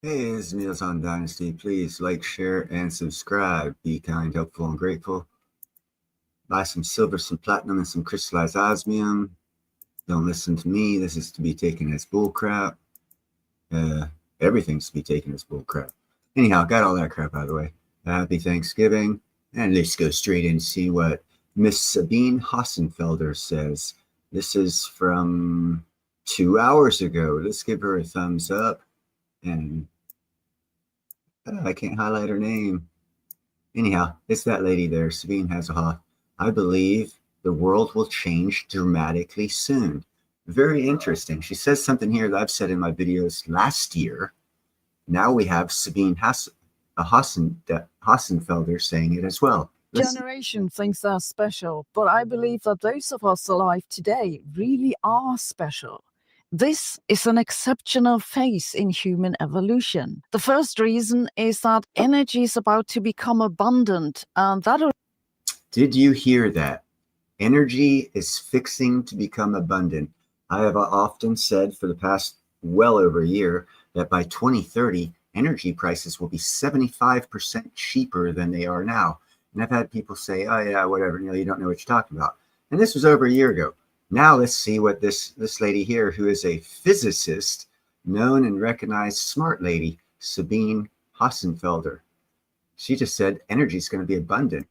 Hey, it's Meals on Dynasty. Please like, share, and subscribe. Be kind, helpful, and grateful. Buy some silver, some platinum, and some crystallized osmium. Don't listen to me. This is to be taken as bullcrap. Uh, Everything's to be taken as bullcrap. Anyhow, got all that crap out of the way. Happy Thanksgiving. And let's go straight in and see what Miss Sabine Hassenfelder says. This is from 2 hours ago. Let's give her a thumbs up. And I can't highlight her name. Anyhow, it's that lady there, Sabine Hasselhoff. I believe the world will change dramatically soon. Very interesting. She says something here that I've said in my videos last year. Now we have Sabine Hassenfelder saying it as well. Generation thinks they're special, but I believe that those of us alive today really are special. This is an exceptional phase in human evolution. The first reason is that energy is about to become abundant, and that. Did you hear that? Energy is fixing to become abundant. I have often said for the past well over a year that by 2030, energy prices will be 75% cheaper than they are now. And I've had people say, oh, yeah, whatever, you don't know what you're talking about. And this was over a year ago. Now let's see what this lady here, who is a physicist, known and recognized smart lady, Sabine Hassenfelder. She just said energy is going to be abundant.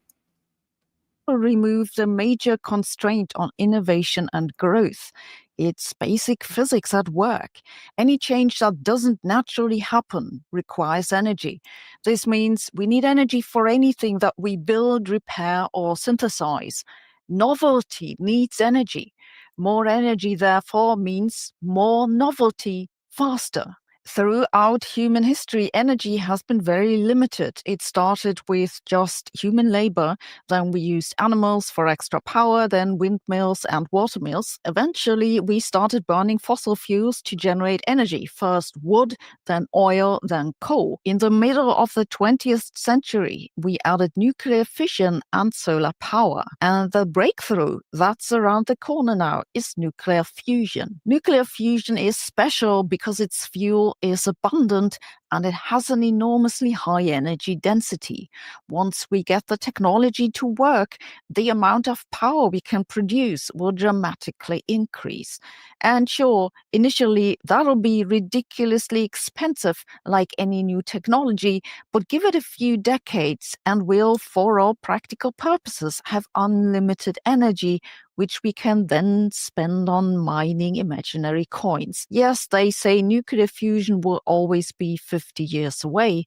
Remove the major constraint on innovation and growth. It's basic physics at work. Any change that doesn't naturally happen requires energy. This means we need energy for anything that we build, repair, or synthesize. Novelty needs energy. More energy, therefore, means more novelty faster. Throughout human history, energy has been very limited. It started with just human labor, then we used animals for extra power, then windmills and water mills. Eventually, we started burning fossil fuels to generate energy, first wood, then oil, then coal. In the middle of the 20th century, we added nuclear fission and solar power. And the breakthrough that's around the corner now is nuclear fusion. Nuclear fusion is special because its fuel is abundant and it has an enormously high energy density. Once we get the technology to work, the amount of power we can produce will dramatically increase. And sure, initially that'll be ridiculously expensive like any new technology, but give it a few decades and we'll, for all practical purposes, have unlimited energy which we can then spend on mining imaginary coins. Yes, they say nuclear fusion will always be 50 years away.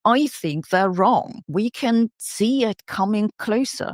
I think they're wrong. We can see it coming closer.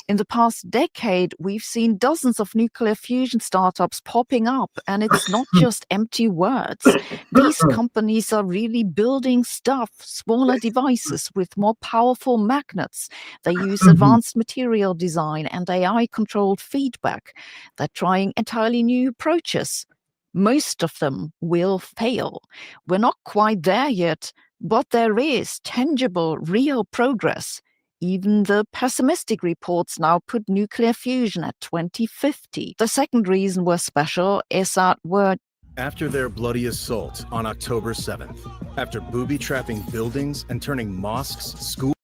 In the past decade, we've seen dozens of nuclear fusion startups popping up, and it's not just empty words. These companies are really building stuff, smaller devices with more powerful magnets. They use advanced material design and AI-controlled feedback. They're trying entirely new approaches. Most of them will fail. We're not quite there yet, but there is tangible, real progress. Even the pessimistic reports now put nuclear fusion at 2050. The second reason we're special is that we're after their bloody assault on October 7th, after booby-trapping buildings and turning mosques, schools,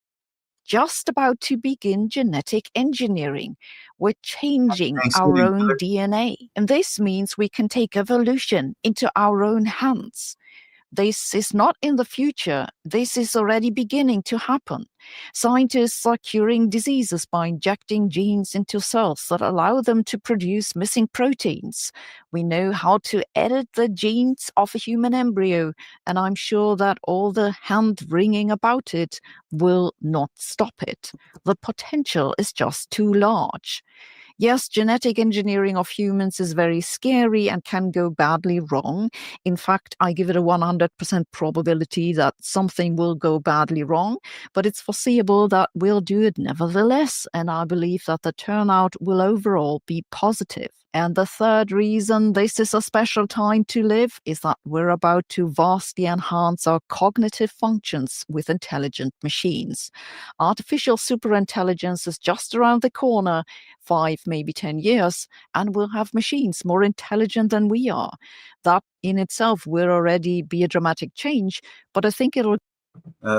just about to begin genetic engineering. We're changing our own DNA. And this means we can take evolution into our own hands. This is not in the future. This is already beginning to happen. Scientists are curing diseases by injecting genes into cells that allow them to produce missing proteins. We know how to edit the genes of a human embryo, and I'm sure that all the hand-wringing about it will not stop it. The potential is just too large. Yes, genetic engineering of humans is very scary and can go badly wrong. In fact, I give it a 100% probability that something will go badly wrong, but it's foreseeable that we'll do it nevertheless, and I believe that the turnout will overall be positive. And the third reason this is a special time to live is that we're about to vastly enhance our cognitive functions with intelligent machines. Artificial superintelligence is just around the corner, 5, maybe 10 years, and we'll have machines more intelligent than we are. That in itself will already be a dramatic change, but I think it'll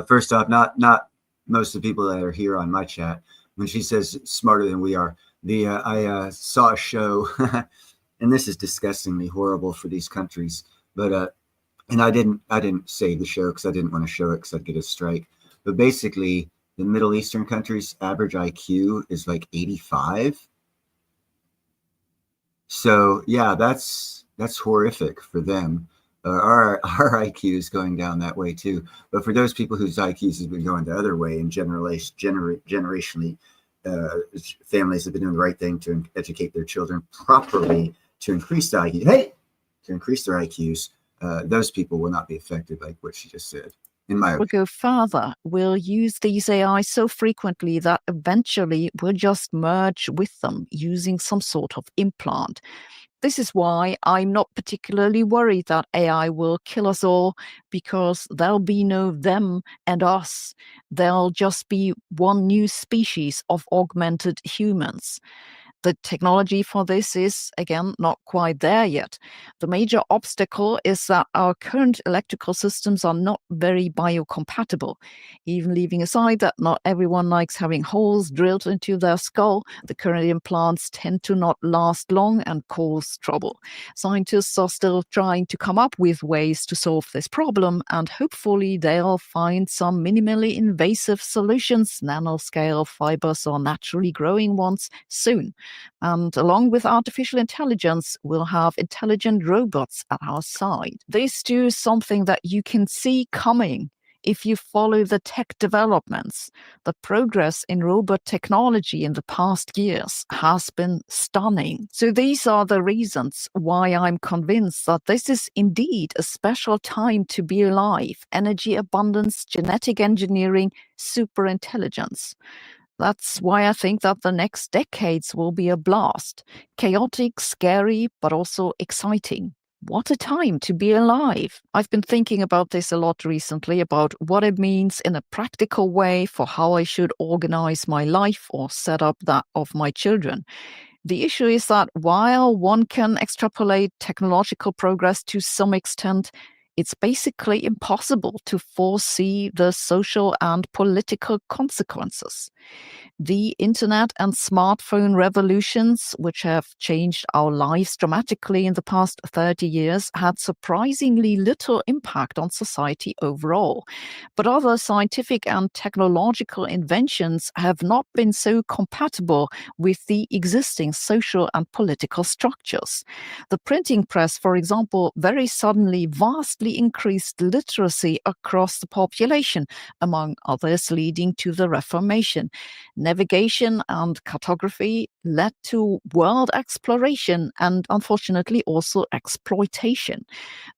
First off, not most of the people that are here on my chat. When she says smarter than we are, I saw a show, and this is disgustingly horrible for these countries. But and I didn't say the show because I didn't want to show it because I'd get a strike. But basically, the Middle Eastern countries' average IQ is like 85. So yeah, that's horrific for them. Our IQ is going down that way too. But for those people whose IQs has been going the other way, and generationally, families have been doing the right thing to educate their children properly to increase the IQ, to increase their IQs. Those people will not be affected, like what she just said. In my We'll go further. We'll use these AI so frequently that eventually we'll just merge with them using some sort of implant. This is why I'm not particularly worried that AI will kill us all, because there'll be no them and us. There'll just be one new species of augmented humans. The technology for this is, again, not quite there yet. The major obstacle is that our current electrical systems are not very biocompatible. Even leaving aside that not everyone likes having holes drilled into their skull, the current implants tend to not last long and cause trouble. Scientists are still trying to come up with ways to solve this problem, and hopefully they'll find some minimally invasive solutions, nanoscale fibers or naturally growing ones, soon. And along with artificial intelligence, we'll have intelligent robots at our side. This too is something that you can see coming if you follow the tech developments. The progress in robot technology in the past years has been stunning. So these are the reasons why I'm convinced that this is indeed a special time to be alive. Energy abundance, genetic engineering, superintelligence. That's why I think that the next decades will be a blast. Chaotic, scary, but also exciting. What a time to be alive. I've been thinking about this a lot recently, about what it means in a practical way for how I should organize my life or set up that of my children. The issue is that while one can extrapolate technological progress to some extent, it's basically impossible to foresee the social and political consequences. The internet and smartphone revolutions, which have changed our lives dramatically in the past 30 years, had surprisingly little impact on society overall. But other scientific and technological inventions have not been so compatible with the existing social and political structures. The printing press, for example, very suddenly vastly increased literacy across the population, among others leading to the Reformation. Navigation and cartography led to world exploration and, unfortunately, also exploitation.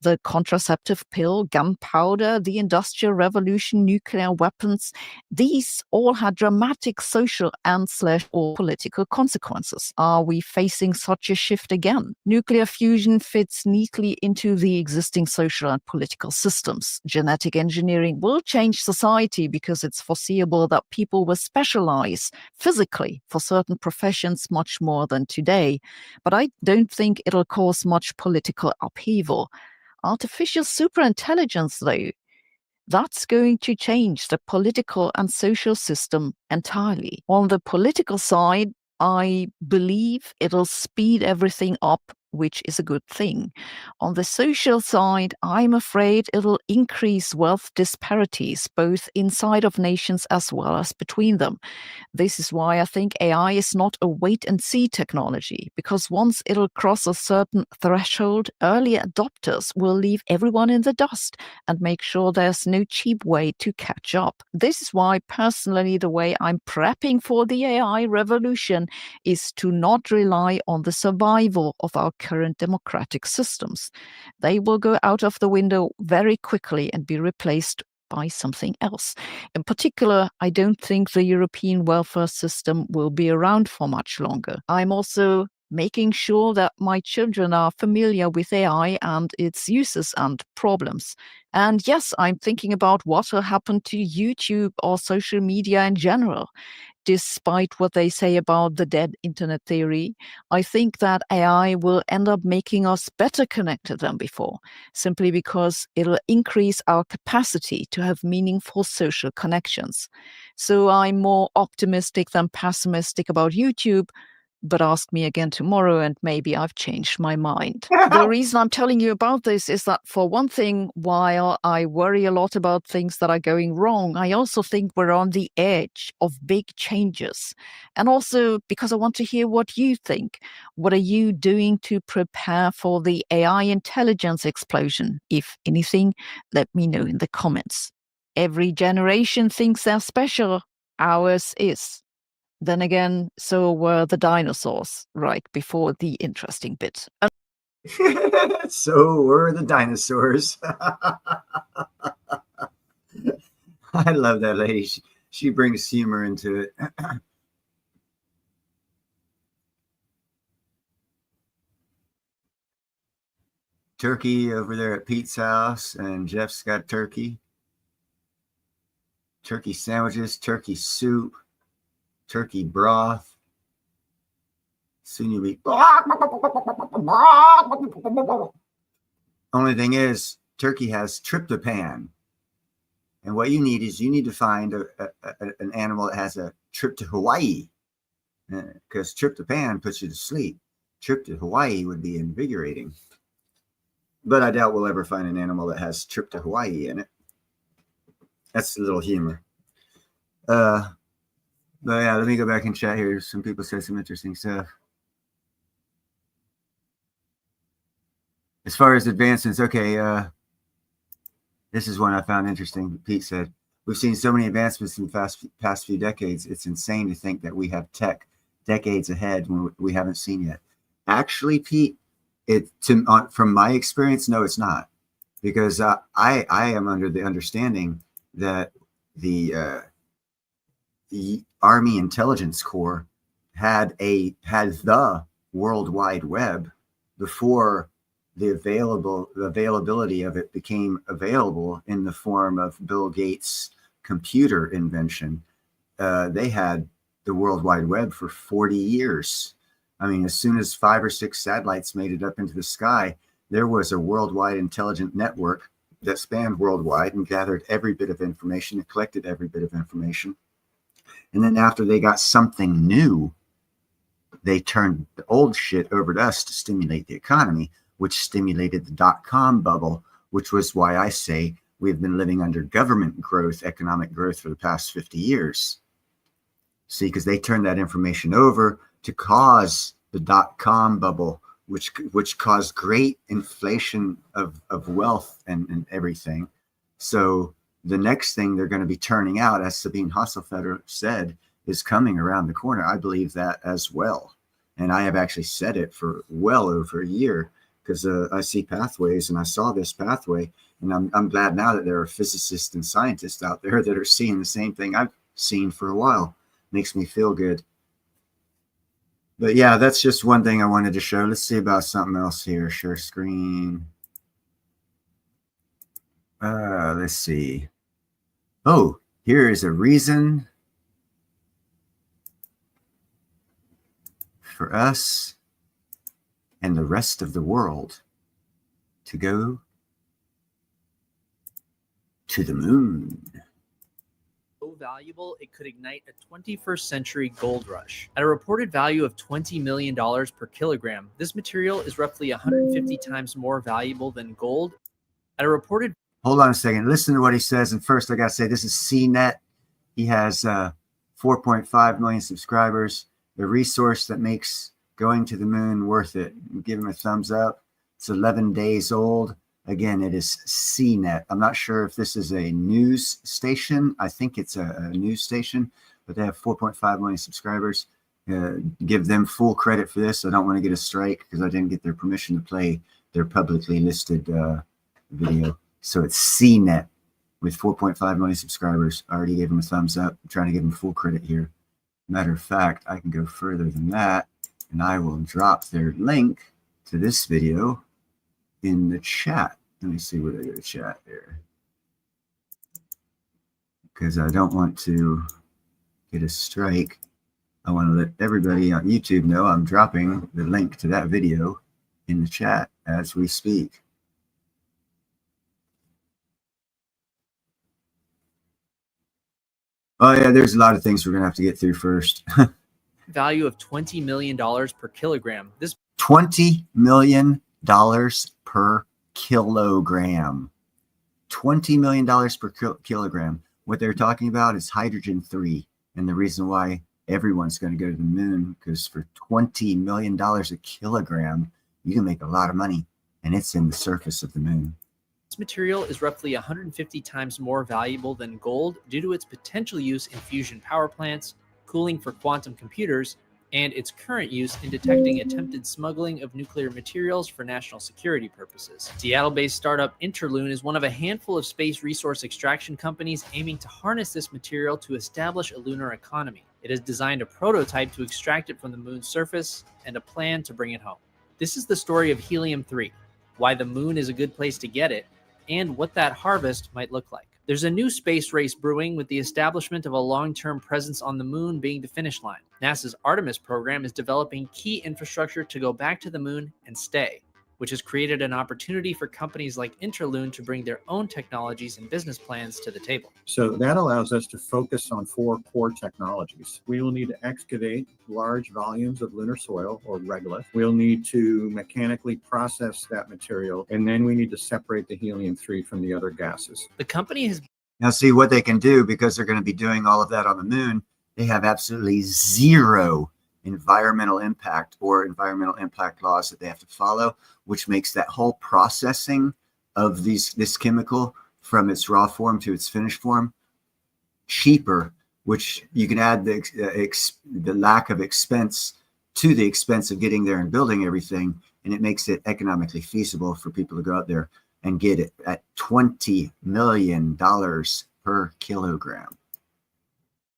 The contraceptive pill, gunpowder, the Industrial Revolution, nuclear weapons, these all had dramatic social and/or political consequences. Are we facing such a shift again? Nuclear fusion fits neatly into the existing social and political systems. Genetic engineering will change society because it's foreseeable that people will specialize physically for certain professions much more than today. But I don't think it'll cause much political upheaval. Artificial superintelligence, though, that's going to change the political and social system entirely. On the political side, I believe it'll speed everything up, which is a good thing. On the social side, I'm afraid it'll increase wealth disparities, both inside of nations as well as between them. This is why I think AI is not a wait-and-see technology, because once it'll cross a certain threshold, early adopters will leave everyone in the dust and make sure there's no cheap way to catch up. This is why, personally, the way I'm prepping for the AI revolution is to not rely on the survival of our current democratic systems. They will go out of the window very quickly and be replaced by something else. In particular, I don't think the European welfare system will be around for much longer. I'm also making sure that my children are familiar with AI and its uses and problems. And yes, I'm thinking about what will happen to YouTube or social media in general. Despite what they say about the dead internet theory, I think that AI will end up making us better connected than before, simply because it'll increase our capacity to have meaningful social connections. So I'm more optimistic than pessimistic about YouTube, but ask me again tomorrow and maybe I've changed my mind. The reason I'm telling you about this is that, for one thing, while I worry a lot about things that are going wrong, I also think we're on the edge of big changes. And also because I want to hear what you think. What are you doing to prepare for the AI intelligence explosion? If anything, let me know in the comments. Every generation thinks they're special. Ours is. Then again, so were the dinosaurs, right before the interesting bit. So were the dinosaurs. I love that lady. She brings humor into it. Turkey over there at Pete's house, and Jeff's got turkey. Turkey sandwiches, turkey soup, turkey broth. Soon you'll be. Only thing is, turkey has tryptophan. And what you need is you need to find an animal that has a trip to Hawaii, because tryptophan puts you to sleep. Trip to Hawaii would be invigorating. But I doubt we'll ever find an animal that has trip to Hawaii in it. That's a little humor. But yeah, let me go back and chat here. Some people said some interesting stuff. As far as advancements, okay, this is one I found interesting. Pete said, we've seen so many advancements in the past few decades. It's insane to think that we have tech decades ahead when we haven't seen yet. Actually, Pete, from my experience, no, it's not. Because I am under the understanding that the Army Intelligence Corps had the World Wide Web before the availability of it became available in the form of Bill Gates' computer invention. They had the World Wide Web for 40 years. I mean, as soon as 5 or 6 satellites made it up into the sky, there was a worldwide intelligent network that spanned worldwide and gathered every bit of information and collected every bit of information. And then after they got something new, they turned the old shit over to us to stimulate the economy, which stimulated the dot-com bubble, which was why I say we've been living under government growth, economic growth for the past 50 years. See, because they turned that information over to cause the dot-com bubble, which caused great inflation of wealth and everything. So the next thing they're going to be turning out, as Sabine Hasselfelder said, is coming around the corner. I believe that as well. And I have actually said it for well over a year, because I see pathways, and I saw this pathway. And I'm glad now that there are physicists and scientists out there that are seeing the same thing I've seen for a while. Makes me feel good. But yeah, that's just one thing I wanted to show. Let's see about something else here. Share screen. Let's see. Oh, here is a reason for us and the rest of the world to go to the moon. So valuable, it could ignite a 21st century gold rush. At a reported value of $20 million per kilogram, this material is roughly 150 times more valuable than gold. At a reported... Hold on a second. Listen to what he says. And first, I got to say, this is CNET. He has 4.5 million subscribers. The resource that makes going to the moon worth it. Give him a thumbs up. It's 11 days old. Again, it is CNET. I'm not sure if this is a news station. I think it's a news station, but they have 4.5 million subscribers. Give them full credit for this. I don't want to get a strike because I didn't get their permission to play their publicly listed video. So it's CNET with 4.5 million subscribers. I already gave them a thumbs up. I'm trying to give them full credit here. Matter of fact, I can go further than that. And I will drop their link to this video in the chat. Let me see where they go to chat there, because I don't want to get a strike. I want to let everybody on YouTube know I'm dropping the link to that video in the chat as we speak. Oh yeah, there's a lot of things we're gonna have to get through first. Value of $20 million per kilogram. This $20 million per kilogram. $20 million per kilogram. What they're talking about is hydrogen-3. And the reason why everyone's going to go to the moon, because for $20 million a kilogram, you can make a lot of money. And it's in the surface of the moon. This material is roughly 150 times more valuable than gold due to its potential use in fusion power plants, cooling for quantum computers, and its current use in detecting attempted smuggling of nuclear materials for national security purposes. Seattle-based startup Interloon is one of a handful of space resource extraction companies aiming to harness this material to establish a lunar economy. It has designed a prototype to extract it from the moon's surface and a plan to bring it home. This is the story of helium-3, why the moon is a good place to get it, and what that harvest might look like. There's a new space race brewing, with the establishment of a long-term presence on the moon being the finish line. NASA's Artemis program is developing key infrastructure to go back to the moon and stay, which has created an opportunity for companies like Interloon to bring their own technologies and business plans to the table. So that allows us to focus on 4 core technologies. We will need to excavate large volumes of lunar soil, or regolith. We'll need to mechanically process that material, and then we need to separate the helium-3 from the other gases. The company has Now see what they can do, because they're going to be doing all of that on the moon. They have absolutely zero environmental impact or environmental impact laws that they have to follow, which makes that whole processing of this chemical from its raw form to its finished form cheaper, which you can add the lack of expense to the expense of getting there and building everything, and it makes it economically feasible for people to go out there and get it at $20 million per kilogram.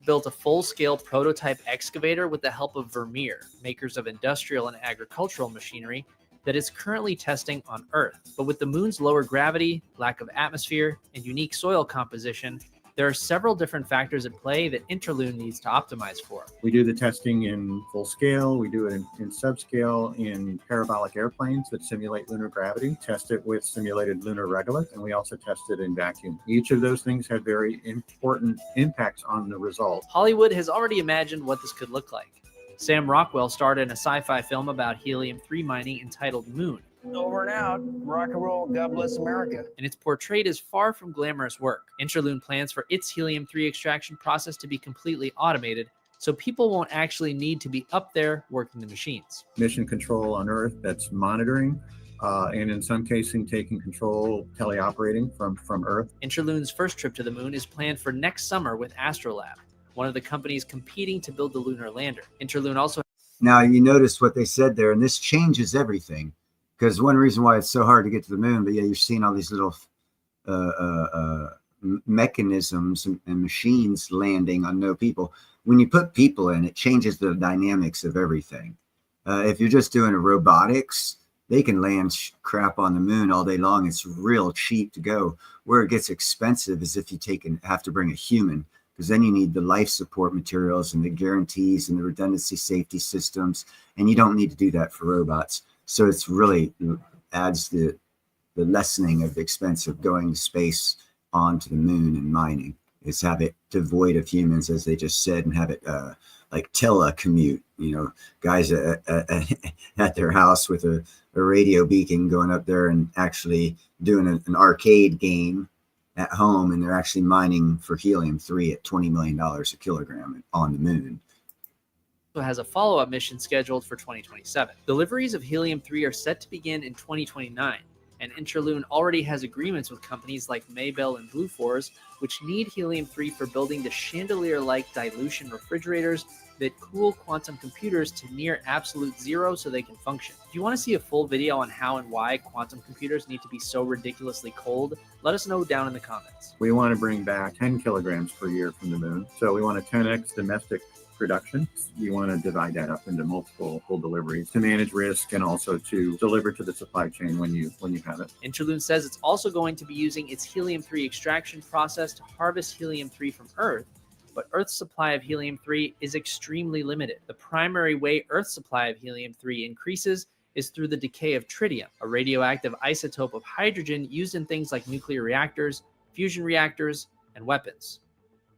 built a full-scale prototype excavator with the help of Vermeer, makers of industrial and agricultural machinery, that is currently testing on Earth. But with the moon's lower gravity, lack of atmosphere, and unique soil composition, there are several different factors at play that Interloon needs to optimize for. We do the testing in full scale, we do it in subscale in parabolic airplanes that simulate lunar gravity, test it with simulated lunar regolith, and we also test it in vacuum. Each of those things have very important impacts on the result. Hollywood has already imagined what this could look like. Sam Rockwell starred in a sci-fi film about helium-3 mining entitled Moon. Over and out. Rock and roll. God bless America. And it's portrayed as far from glamorous work. Interloon plans for its helium-3 extraction process to be completely automated, so people won't actually need to be up there working the machines. Mission control on Earth that's monitoring, and in some cases taking control teleoperating from Earth. Interloon's first trip to the moon is planned for next summer with Astrolab, one of the companies competing to build the lunar lander. Interloon also... Now, you notice what they said there, and this changes everything. Because one reason why it's so hard to get to the moon, but yeah, you're seeing all these little mechanisms and machines landing on no people. When you put people in, it changes the dynamics of everything. If you're just doing a robotics, they can land crap on the moon all day long. It's real cheap to go. Where it gets expensive is if you have to bring a human, because then you need the life support materials and the guarantees and the redundancy safety systems, and you don't need to do that for robots. So it's really adds the lessening of the expense of going to space onto the moon and mining. Is have it devoid of humans, as they just said, and have it like telecommute. You know, guys at their house with a radio beacon going up there and actually doing an arcade game at home, and they're actually mining for helium-3 at $20 million a kilogram on the moon. has a follow-up mission scheduled for 2027. Deliveries of helium-3 are set to begin in 2029, and Interloon already has agreements with companies like Maybell and Bluefors, which need helium-3 for building the chandelier-like dilution refrigerators that cool quantum computers to near absolute zero so they can function. If you want to see a full video on how and why quantum computers need to be so ridiculously cold, let us know down in the comments. We want to bring back 10 kilograms per year from the moon. So we want a 10x domestic production. You want to divide that up into multiple deliveries to manage risk and also to deliver to the supply chain when you have it. Interloon says it's also going to be using its helium-3 extraction process to harvest helium-3 from Earth, but Earth's supply of helium-3 is extremely limited. The primary way Earth's supply of helium-3 increases is through the decay of tritium, a radioactive isotope of hydrogen used in things like nuclear reactors, fusion reactors, and weapons.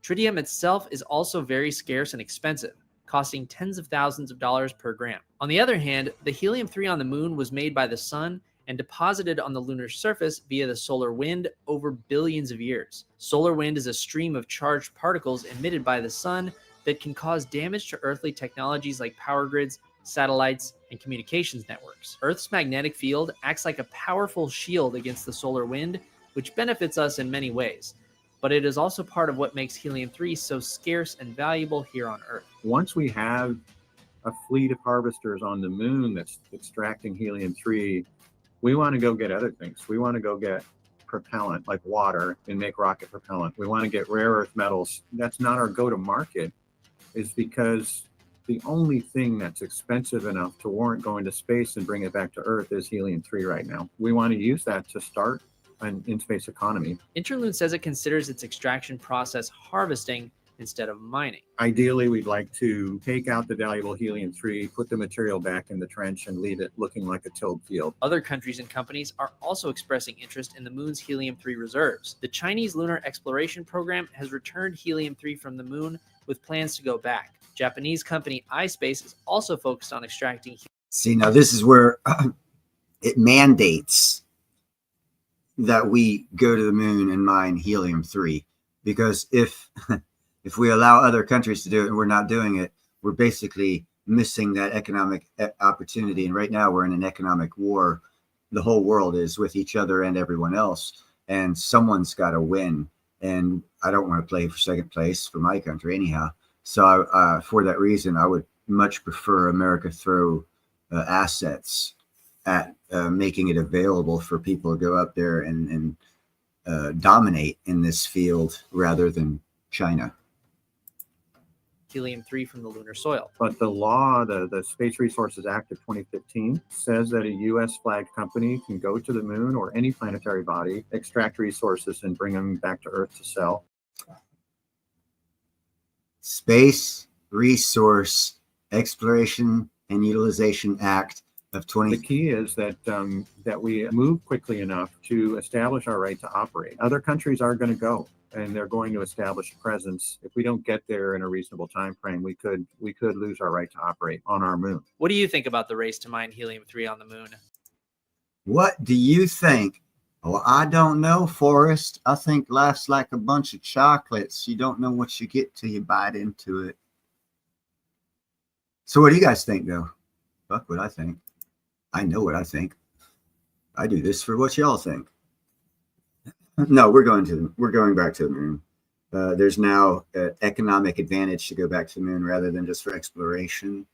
Tritium itself is also very scarce and expensive, costing tens of thousands of dollars per gram. On the other hand, the helium-3 on the moon was made by the sun and deposited on the lunar surface via the solar wind over billions of years. Solar wind is a stream of charged particles emitted by the sun that can cause damage to earthly technologies like power grids, satellites, and communications networks. Earth's magnetic field acts like a powerful shield against the solar wind, which benefits us in many ways. But it is also part of what makes helium-3 so scarce and valuable here on Earth. Once we have a fleet of harvesters on the moon that's extracting helium-3, we want to go get other things. We want to go get propellant like water and make rocket propellant. We want to get rare earth metals. That's not our go-to-market, is because the only thing that's expensive enough to warrant going to space and bring it back to Earth is helium-3 right now. We want to use that to start an in-space economy. Interloon says it considers its extraction process harvesting instead of mining. Ideally, we'd like to take out the valuable helium-3, put the material back in the trench, and leave it looking like a tilled field. Other countries and companies are also expressing interest in the moon's helium-3 reserves. The Chinese Lunar Exploration Program has returned helium-3 from the moon with plans to go back. Japanese company iSpace is also focused on extracting. See, now this is where it mandates that we go to the moon and mine helium-3, because if we allow other countries to do it and we're not doing it, we're basically missing that economic opportunity. And right now we're in an economic war. The whole world is with each other and everyone else, and someone's got to win. And I don't want to play for second place for my country anyhow. So for that reason, I would much prefer America throw assets at making it available for people to go up there and dominate in this field rather than China. Helium-3 from the lunar soil. But the law, the Space Resources Act of 2015, says that a U.S. flagged company can go to the moon or any planetary body, extract resources, and bring them back to Earth to sell. Space Resource Exploration and Utilization Act of 20. The key is that that we move quickly enough to establish our right to operate. Other countries are going to go, and they're going to establish a presence. If we don't get there in a reasonable time frame, we could lose our right to operate on our moon. What do you think about the race to mine helium-3 on the moon? What do you think? Well, I don't know, Forrest. I think life's like a bunch of chocolates. You don't know what you get till you bite into it. So what do you guys think, though? Fuck what I think. I know what I think. I do this for what y'all think. No, we're going back to the moon. There's now an economic advantage to go back to the moon rather than just for exploration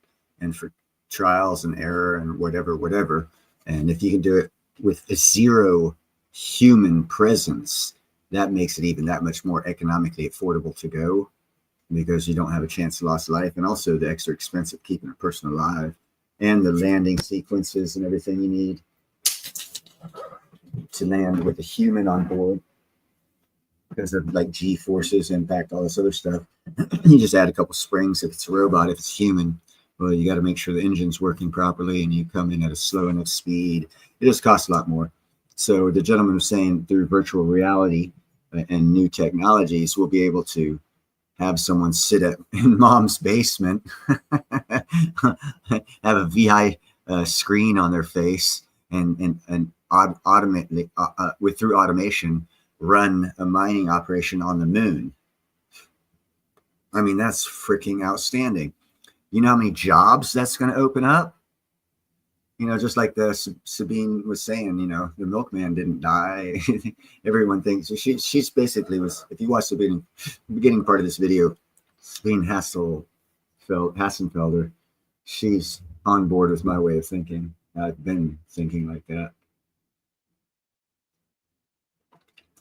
and for trials and error and whatever. And if you can do it with a zero human presence, that makes it even that much more economically affordable to go, because you don't have a chance to lose life, and also the extra expense of keeping a person alive and the landing sequences and everything you need to land with a human on board because of like G forces, impact, all this other stuff. You just add a couple springs if it's a robot. If it's human, well, you got to make sure the engine's working properly and you come in at a slow enough speed. It just costs a lot more. So the gentleman was saying through virtual reality and new technologies, we'll be able to have someone sit in mom's basement, have a VI screen on their face, and automatically through automation run a mining operation on the moon. I mean, that's freaking outstanding. You know how many jobs that's going to open up? You know, just like the Sabine was saying, you know, the milkman didn't die. Everyone thinks she's basically was. If you watch the beginning part of this video, Sabine Hassenfelder, she's on board with my way of thinking. I've been thinking like that.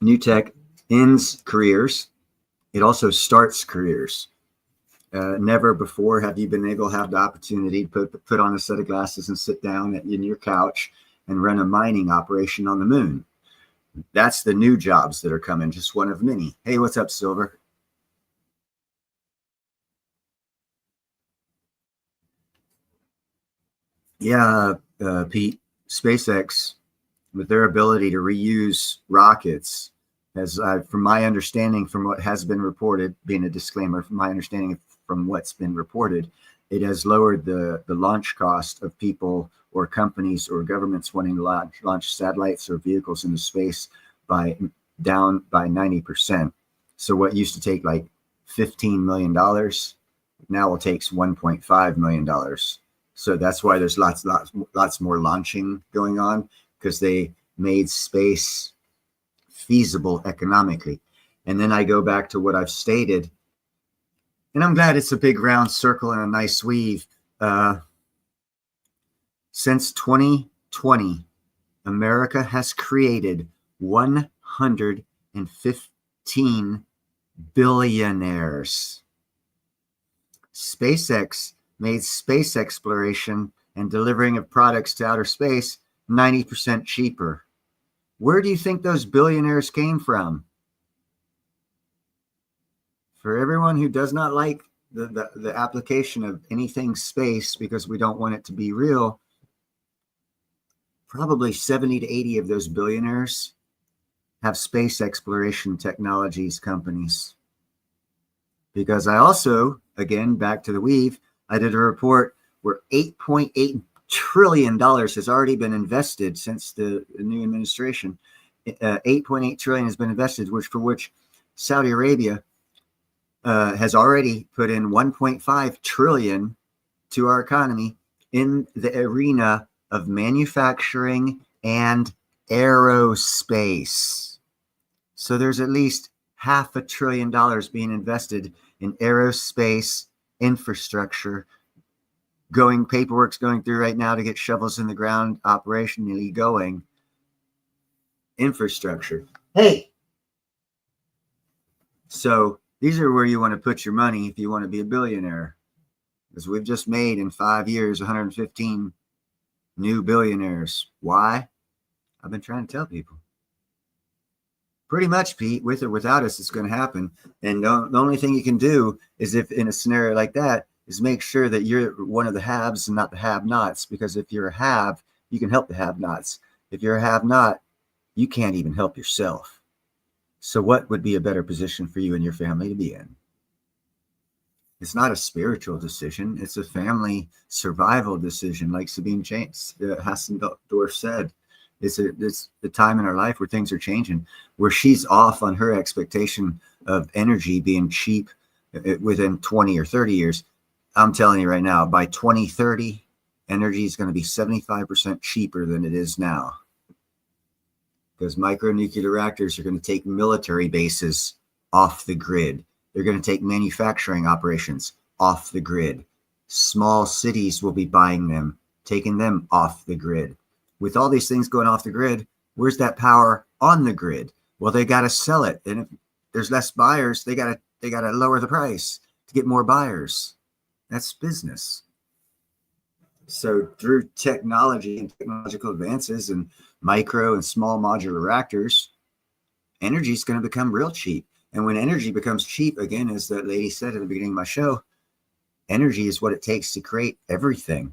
New tech ends careers. It also starts careers. Never before have you been able to have the opportunity to put on a set of glasses and sit down in your couch and run a mining operation on the moon. That's the new jobs that are coming, just one of many. Hey, what's up, Silver? Yeah, Pete, SpaceX, with their ability to reuse rockets, as from my understanding, from what has been reported, being a disclaimer, from my understanding from what's been reported, it has lowered the launch cost of people or companies or governments wanting to launch satellites or vehicles into space down by 90%. So what used to take like $15 million now will takes $1.5 million. So that's why there's lots more launching going on, because they made space feasible economically. And then I go back to what I've stated, and I'm glad it's a big round circle and a nice weave. Since 2020, America has created 115 billionaires. SpaceX made space exploration and delivering of products to outer space 90% cheaper. Where do you think those billionaires came from? For everyone who does not like the application of anything space because we don't want it to be real, probably 70 to 80 of those billionaires have space exploration technologies companies. Because I also, again, back to the weave, I did a report where $8.8 trillion has already been invested since the new administration. 8.8 trillion has been invested, for which Saudi Arabia has already put in 1.5 trillion to our economy in the arena of manufacturing and aerospace. So there's at least $500 billion being invested in aerospace infrastructure. Paperwork's going through right now to get shovels in the ground, operationally going. Infrastructure. Hey! So these are where you want to put your money if you want to be a billionaire. Because we've just made in 5 years 115 new billionaires. Why? I've been trying to tell people. Pretty much, Pete, with or without us, it's going to happen. And the only thing you can do is, if in a scenario like that, is make sure that you're one of the haves and not the have-nots. Because if you're a have, you can help the have-nots. If you're a have-not, you can't even help yourself. So what would be a better position for you and your family to be in? It's not a spiritual decision. It's a family survival decision, like Sabine Hassendorf said. It's the time in our life where things are changing, where she's off on her expectation of energy being cheap within 20 or 30 years. I'm telling you right now, by 2030, energy is going to be 75% cheaper than it is now. Because micronuclear reactors are going to take military bases off the grid. They're going to take manufacturing operations off the grid. Small cities will be buying them, taking them off the grid. With all these things going off the grid, where's that power on the grid? Well, they got to sell it. And if there's less buyers, they got to lower the price to get more buyers. That's business. So through technology and technological advances and micro and small modular reactors, energy is going to become real cheap. And when energy becomes cheap, again, as that lady said at the beginning of my show, energy is what it takes to create everything.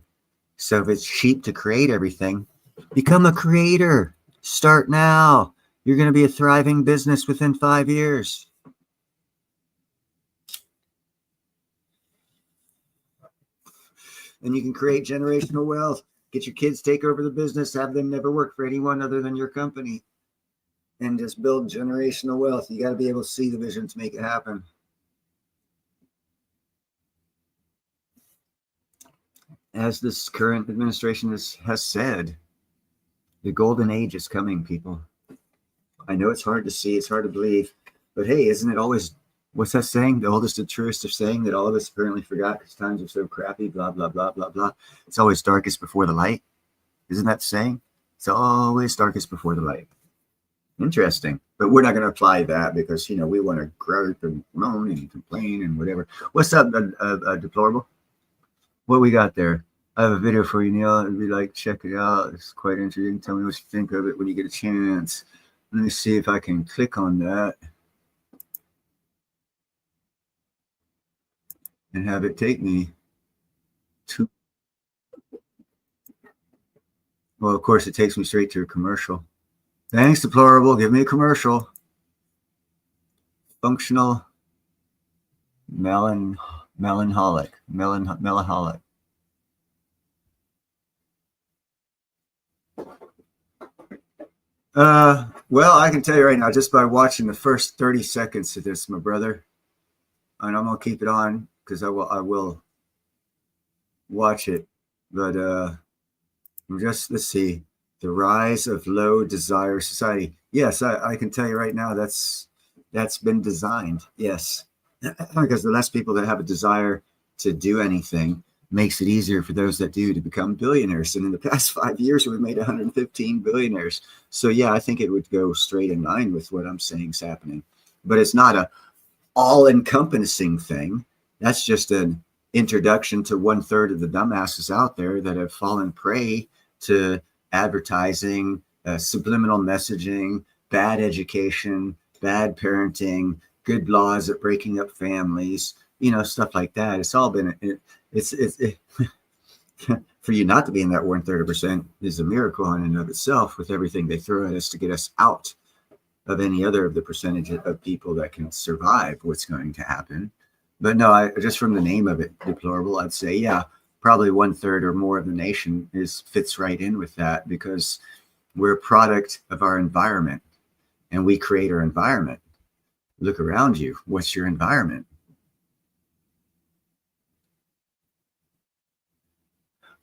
So if it's cheap to create everything, become a creator. Start now. You're going to be a thriving business within 5 years. And you can create generational wealth. Get your kids, take over the business, have them never work for anyone other than your company. And just build generational wealth. You got to be able to see the vision to make it happen. As this current administration has said, the golden age is coming, people. I know it's hard to see, it's hard to believe, but hey, isn't it always, what's that saying? The oldest and truest of saying that all of us apparently forgot because times are so crappy, blah, blah, blah, blah, blah. It's always darkest before the light. Isn't that saying? It's always darkest before the light. Interesting. But we're not going to apply that because, you know, we want to grope and moan and complain and whatever. What's up, Deplorable? What we got there? I have a video for you, Neil. It'd be like, check it out. It's quite interesting. Tell me what you think of it when you get a chance. Let me see if I can click on that and have it take me to. Well, of course, it takes me straight to a commercial. Thanks, Deplorable. Give me a commercial. Functional melancholic. Well, I can tell you right now, just by watching the first 30 seconds of this, my brother, and I'm gonna keep it on because I will watch it. But just let's see. The rise of low desire society. Yes, I can tell you right now that's been designed. Yes, because the less people that have a desire to do anything makes it easier for those that do to become billionaires. And in the past 5 years, we've made 115 billionaires. So yeah, I think it would go straight in line with what I'm saying is happening. But it's not a all-encompassing thing. That's just an introduction to 1/3 of the dumbasses out there that have fallen prey to advertising, subliminal messaging, bad education, bad parenting, good laws at breaking up families, you know, stuff like that. It's all been, it's for you not to be in that 1/3% is a miracle in and of itself with everything they throw at us to get us out of any other of the percentage of people that can survive what's going to happen. But no, just from the name of it, Deplorable, I'd say, yeah, probably 1/3 or more of the nation fits right in with that because we're a product of our environment and we create our environment. Look around you. What's your environment?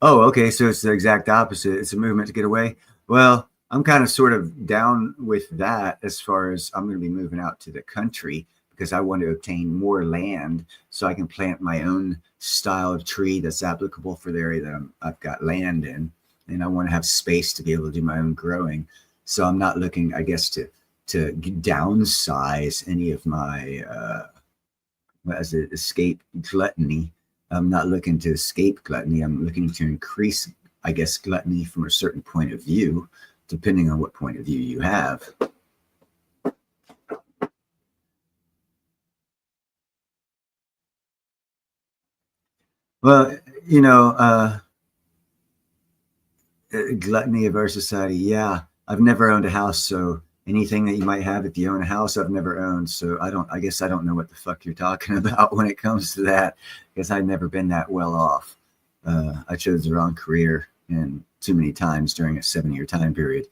Oh, okay. So it's the exact opposite. It's a movement to get away. Well, I'm kind of sort of down with that as far as I'm going to be moving out to the country because I want to obtain more land so I can plant my own style of tree that's applicable for the area that I've got land in. And I want to have space to be able to do my own growing. So I'm not looking, I guess, to downsize any of my, as it escape gluttony. I'm not looking to escape gluttony. I'm looking to increase, I guess, gluttony from a certain point of view, depending on what point of view you have. Well, you know, gluttony of our society. Yeah, I've never owned a house, so anything that you might have if you own a house, I've never owned. So I guess I don't know what the fuck you're talking about when it comes to that, because I've never been that well off. I chose the wrong career, and too many times during a 7-year time period,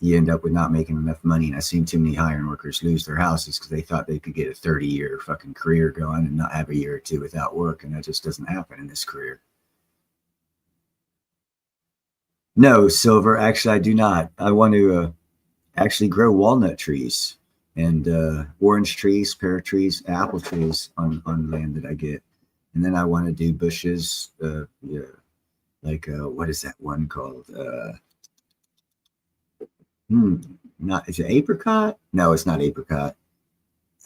you end up with not making enough money. And I've seen too many iron workers lose their houses because they thought they could get a 30-year fucking career going and not have a year or two without work. And that just doesn't happen in this career. No, Silver, actually, I do not. I want to actually grow walnut trees and orange trees, pear trees, apple trees on land that I get. And then I want to do bushes, yeah, like what is that one called? Is it apricot? No, it's not apricot.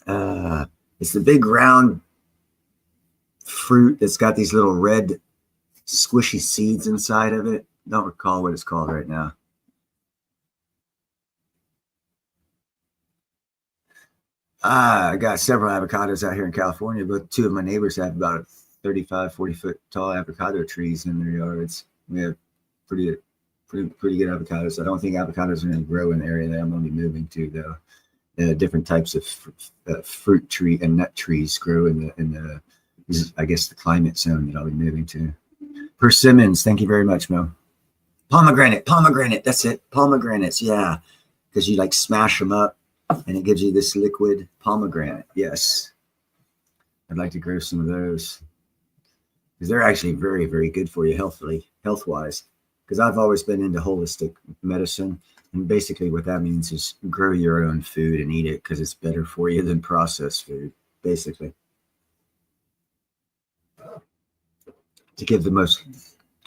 It's the big round fruit that's got these little red squishy seeds inside of it. Don't recall what it's called right now. I got several avocados out here in California, but 2 of my neighbors have about 35, 40 foot tall avocado trees in their yards. We have pretty good avocados. I don't think avocados are going to grow in the area that I'm going to be moving to, though. Different types of fruit tree and nut trees grow in the I guess the climate zone that I'll be moving to. Persimmons, thank you very much, Mo. Pomegranate, that's it. Pomegranates, yeah, because you like smash them up and it gives you this liquid pomegranate. Yes, I'd like to grow some of those because they're actually very, very good for you health-wise. Because I've always been into holistic medicine, and basically what that means is grow your own food and eat it because it's better for you than processed food, basically. To give the most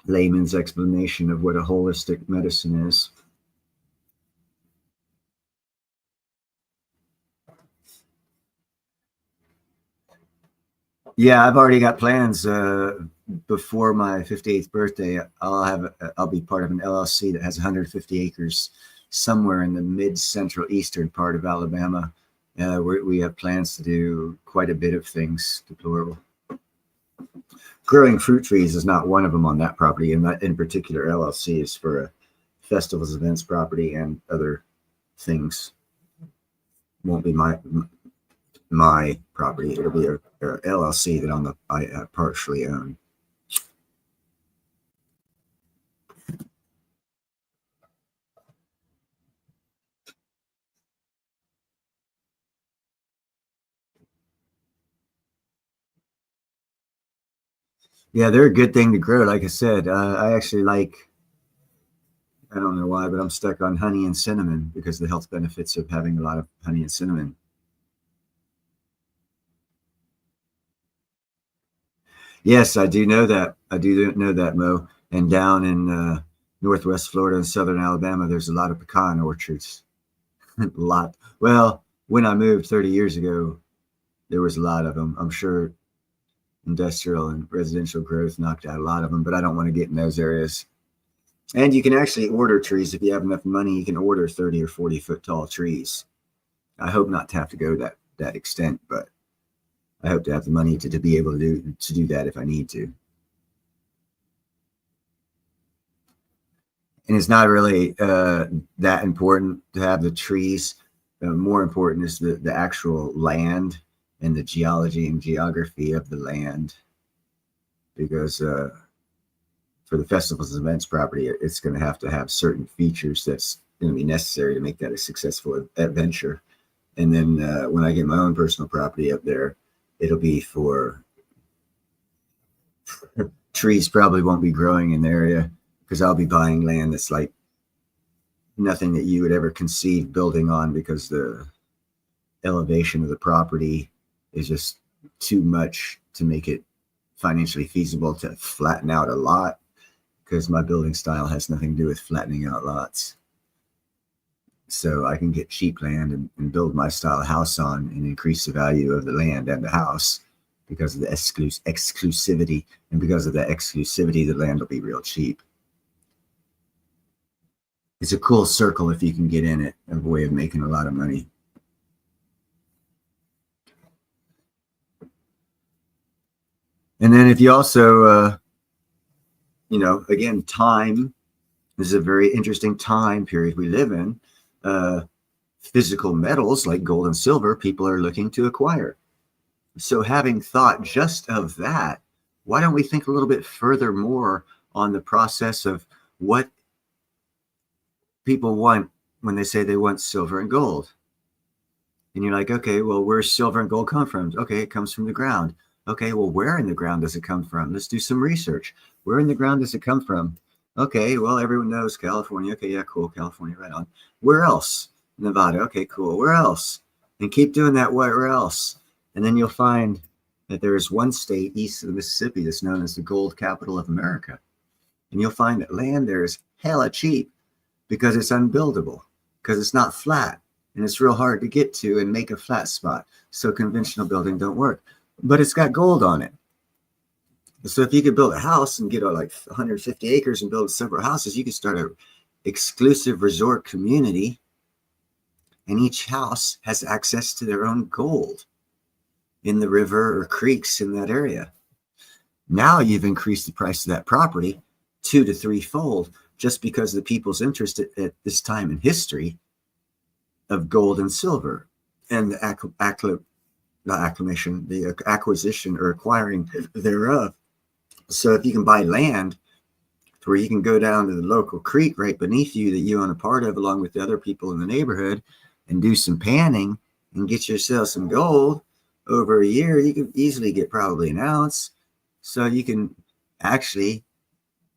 layman's explanation of what a holistic medicine is. Yeah, I've already got plans. Before my 58th birthday, I'll be part of an LLC that has 150 acres somewhere in the mid-central eastern part of Alabama. We have plans to do quite a bit of things deplorable. Growing fruit trees is not one of them on that property, and that in particular LLC is for a festivals, events property, and other things. Won't be my property. It'll be a LLC that I partially own. Yeah, they're a good thing to grow. Like I said, I actually I don't know why, but I'm stuck on honey and cinnamon because of the health benefits of having a lot of honey and cinnamon. Yes, I do know that. I do know that, Mo. And down in Northwest Florida and Southern Alabama, there's a lot of pecan orchards. A lot. Well, when I moved 30 years ago, there was a lot of them. I'm sure industrial and residential growth knocked out a lot of them, but I don't want to get in those areas. And you can actually order trees if you have enough money. You can order 30 or 40 foot tall trees. I hope not to have to go that extent, but I hope to have the money to be able to do that if I need to. And it's not really that important to have the trees. More important is the actual land and the geology and geography of the land, because for the festivals and events property, it's going to have certain features that's going to be necessary to make that a successful adventure. And then when I get my own personal property up there, it'll be for trees probably won't be growing in the area because I'll be buying land that's like nothing that you would ever conceive building on, because the elevation of the property is just too much to make it financially feasible to flatten out a lot, because my building style has nothing to do with flattening out lots. So I can get cheap land and build my style house on and increase the value of the land and the house because of the exclusivity. And because of the exclusivity, the land will be real cheap. It's a cool circle if you can get in it, a way of making a lot of money. And then if you also, again, time, this is a very interesting time period we live in. Physical metals like gold and silver, people are looking to acquire. So having thought just of that, why don't we think a little bit further more on the process of what people want when they say they want silver and gold? And you're like, okay, well, where's silver and gold come from? Okay, it comes from the ground. Okay, well, where in the ground does it come from? Let's do some research. Where in the ground does it come from? Okay, well, everyone knows California. Okay, yeah, cool, California, right on. Where else? Nevada. Okay, cool. Where else? And keep doing that. Where else? And then you'll find that there is one state east of the Mississippi that's known as the gold capital of America. And you'll find that land there is hella cheap because it's unbuildable, because it's not flat, and it's real hard to get to and make a flat spot. So conventional building don't work, but it's got gold on it. So if you could build a house and get like 150 acres and build several houses, you could start an exclusive resort community, and each house has access to their own gold in the river or creeks in that area. Now you've increased the price of that property 2 to 3-fold just because of the people's interest at this time in history of gold and silver and the acquisition or acquiring thereof. So if you can buy land where you can go down to the local creek right beneath you that you own a part of, along with the other people in the neighborhood, and do some panning and get yourself some gold over a year, you can easily get probably an ounce. So you can actually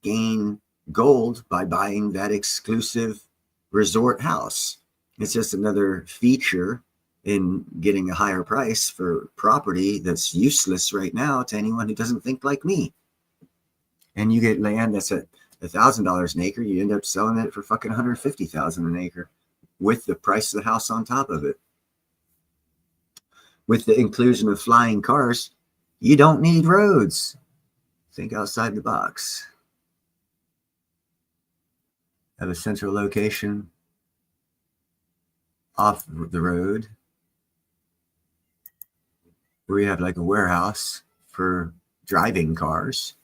gain gold by buying that exclusive resort house. It's just another feature in getting a higher price for property that's useless right now to anyone who doesn't think like me. And you get land that's at $1,000 an acre, you end up selling it for fucking $150,000 an acre with the price of the house on top of it. With the inclusion of flying cars, You don't need roads. Think outside the box. Have a central location off the road where you have like a warehouse for driving cars.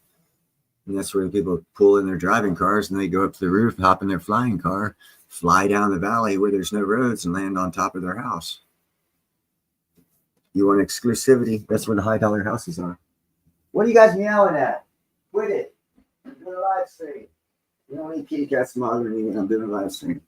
And that's where people pull in their driving cars and they go up to the roof, hop in their flying car, fly down the valley where there's no roads and land on top of their house. You want exclusivity? That's where the high dollar houses are. What are you guys meowing at? Quit it. I'm doing a live stream. You don't need kitty cats bothering me when I'm doing a live stream.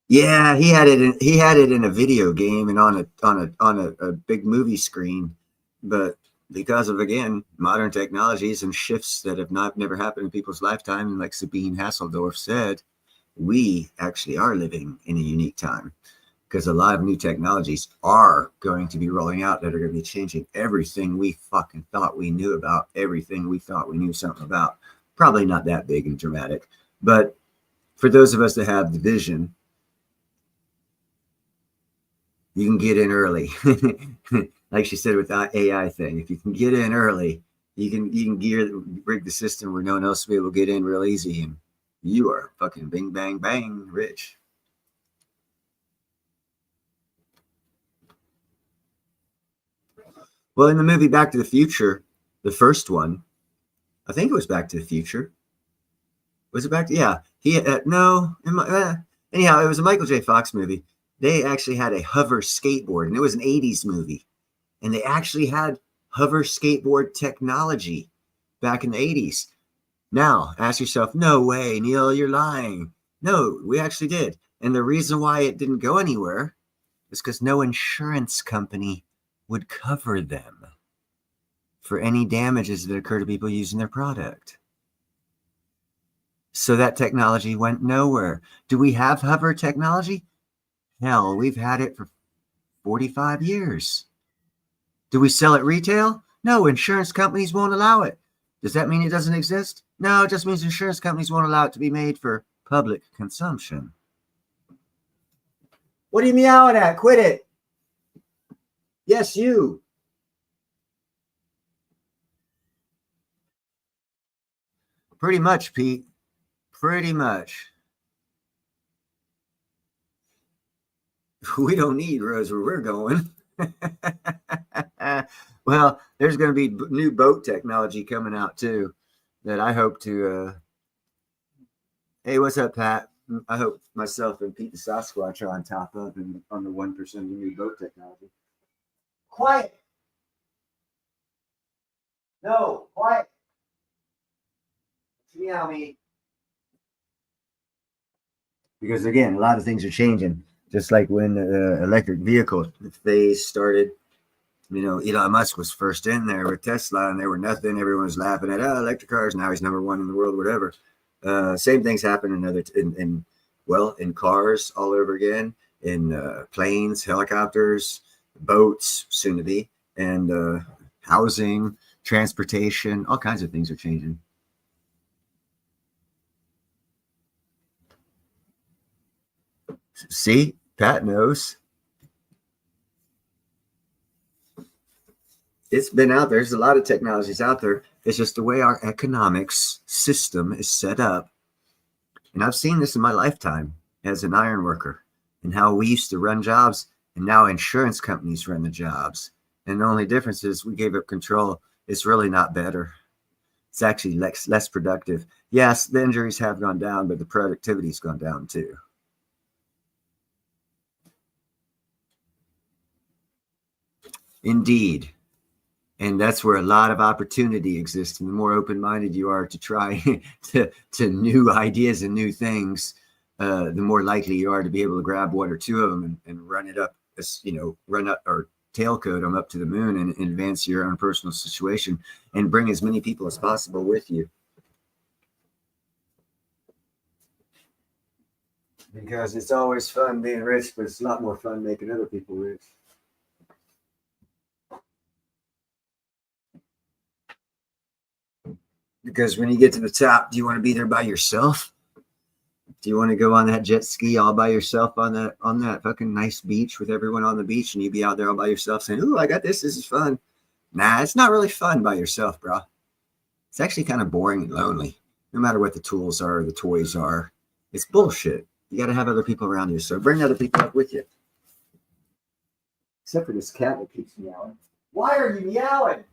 Yeah, he had it in a video game and on a big movie screen, but because of, again, modern technologies and shifts that have never happened in people's lifetime, and like Sabine Hasseldorf said, we actually are living in a unique time because a lot of new technologies are going to be rolling out that are going to be changing everything we fucking thought we knew about, everything we thought we knew something about. Probably not that big and dramatic, but for those of us that have the vision, you can get in early. Like she said with the AI thing, if you can get in early, you can rig the system where no one else will be able to get in real easy, and you are fucking bing bang bang rich. Well, in the movie Back to the Future, the first one, I think it was Back to the Future. Was it Back to? Yeah. Anyhow, it was a Michael J. Fox movie. They actually had a hover skateboard, and it was an 80s movie. And they actually had hover skateboard technology back in the 80s. Now, ask yourself, no way, Neil, you're lying. No, we actually did. And the reason why it didn't go anywhere is because no insurance company would cover them for any damages that occur to people using their product. So that technology went nowhere. Do we have hover technology? Hell, we've had it for 45 years. Do we sell at retail? No, insurance companies won't allow it. Does that mean it doesn't exist? No, it just means insurance companies won't allow it to be made for public consumption. What are you meowing at? Quit it. Yes, you. Pretty much, Pete. Pretty much. We don't need roads where we're going. Well, there's going to be new boat technology coming out too that I hope to. Hey, what's up, Pat? I hope myself and Pete the Sasquatch are on top of and on the 1% of the new boat technology. Quiet. No, quiet. Meow me. Because again, a lot of things are changing. Just like when electric vehicle phase started, Elon Musk was first in there with Tesla, and there were nothing. Everyone was laughing at electric cars. Now he's number one in the world, whatever. Same things happen in cars all over again, in planes, helicopters, boats, soon to be, and housing, transportation. All kinds of things are changing. See, Pat knows. It's been out there. There's a lot of technologies out there. It's just the way our economics system is set up. And I've seen this in my lifetime as an iron worker and how we used to run jobs, and now insurance companies run the jobs. And the only difference is we gave up control. It's really not better. It's actually less productive. Yes, the injuries have gone down, but the productivity's gone down too. Indeed. And that's where a lot of opportunity exists. And the more open-minded you are to try to new ideas and new things, the more likely you are to be able to grab one or two of them and run it up, run up or tailcoat them up to the moon and advance your own personal situation and bring as many people as possible with you. Because it's always fun being rich, but it's a lot more fun making other people rich. Because when you get to the top, do you want to be there by yourself? Do you want to go on that jet ski all by yourself on that fucking nice beach with everyone on the beach, and you be out there all by yourself saying, "Ooh, I got this. This is fun." Nah, it's not really fun by yourself, bro. It's actually kind of boring and lonely. No matter what the tools are, or the toys are, it's bullshit. You got to have other people around you. So bring other people up with you. Except for this cat that keeps meowing. Why are you meowing?